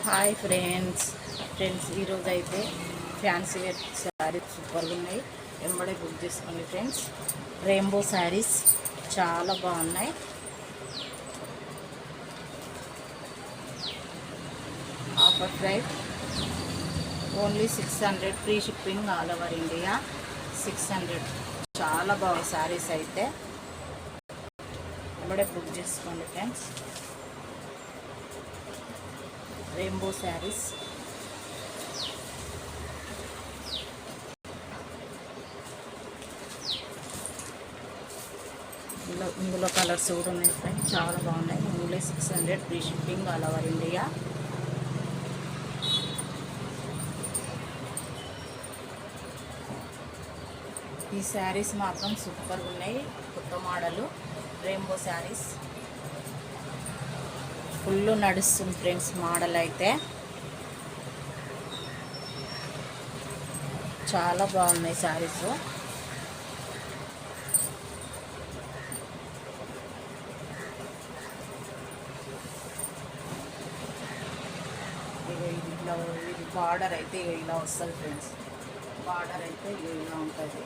Hi friends ఈరోజు అయితే fancy wear saris సూపర్గా ఉన్నాయి. వెంబడే బుక్ చేసుకోండి ఫ్రెండ్స్. రెయిన్బో శారీస్ చాలా బాగున్నాయి. Offer price only 600, free shipping all over India. 600 చాలా బాగుంది శారీస్ అయితే. వెంబడే బుక్ చేసుకోండి ఫ్రెండ్స్. రెయిన్బో శారీస్ ఇందులో కలర్స్ కూడా ఉన్నాయి ఫ్రెండ్స్, చాలా బాగున్నాయి. Only 600, free shipping all over India. ఈ శారీస్ మాత్రం సూపర్గా ఉన్నాయి. కొత్త మోడలు రెయిన్బో శారీస్ ఫుల్ నడుస్తుంది ఫ్రెండ్స్. మోడల్ అయితే చాలా బాగున్నాయి శారీస్. ఇది బార్డర్ అయితే ఇలా వస్తుంది ఫ్రెండ్స్. బార్డర్ అయితే ఇలా ఉంటుంది.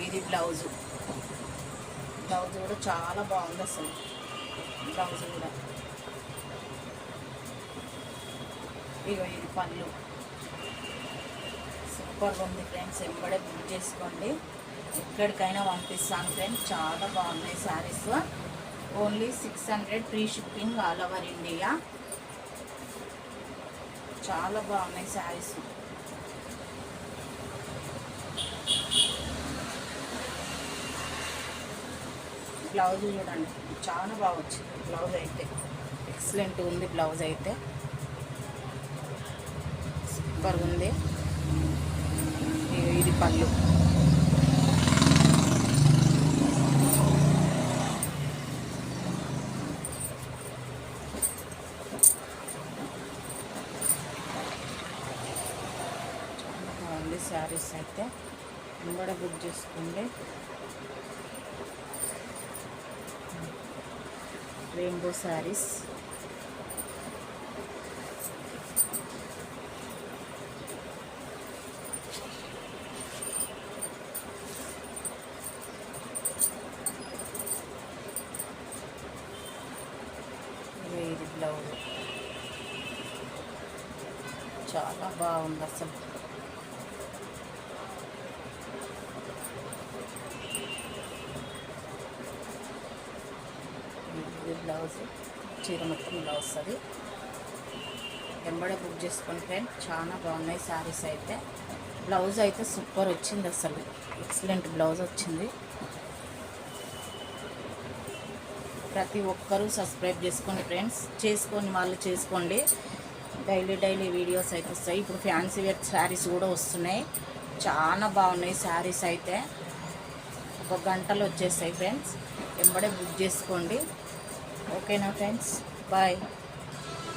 ఇది బ్లౌజ్ కూడా చాలా బాగుంది అసలు. బ్లౌజ్ కూడా ఇది పళ్ళు సూపర్గా ఉంది ఫ్రెండ్స్. వెంబడే బుక్ చేసుకోండి, ఎక్కడికైనా పంపిస్తాను ఫ్రెండ్స్. చాలా బాగున్నాయి saris. Only 600, free shipping all over India. చాలా బాగున్నాయి శారీస్. బ్లౌజ్ చూడండి, చాలా బాగా వచ్చింది బ్లౌజ్ అయితే. ఎక్సలెంట్ ఉంది బ్లౌజ్ అయితే, సూపర్గా ఉంది. ఇది పళ్ళు. చాలా బాగుంది శారీస్ అయితే. కూడా బుక్ చేసుకోండి. రెయిన్బో శారీస్ ఇది బ్లౌజ్ చాలా బాగుంది అసలు. ఇది బ్లౌజ్, చీర మొత్తం ఇలా వస్తుంది. వెంబడే బుక్ చేసుకోండి ఫ్రెండ్. చాలా బాగున్నాయి శారీస్ అయితే. బ్లౌజ్ అయితే సూపర్ వచ్చింది అసలు. ఎక్సలెంట్ బ్లౌజ్ వచ్చింది. ప్రతి ఒక్కరూ సబ్స్క్రైబ్ చేసుకోండి ఫ్రెండ్స్. చేసుకొని వాళ్ళు చేసుకోండి. డైలీ వీడియోస్ అయితే వస్తాయి. ఇప్పుడు ఫ్యాన్సీ వేర్ శారీస్ కూడా వస్తున్నాయి. చాలా బాగున్నాయి శారీస్ అయితే. ఒక గంటలో వచ్చేస్తాయి ఫ్రెండ్స్. వెంబడే బుక్ చేసుకోండి. ఓకేనా ఫ్రెండ్స్, బాయ్.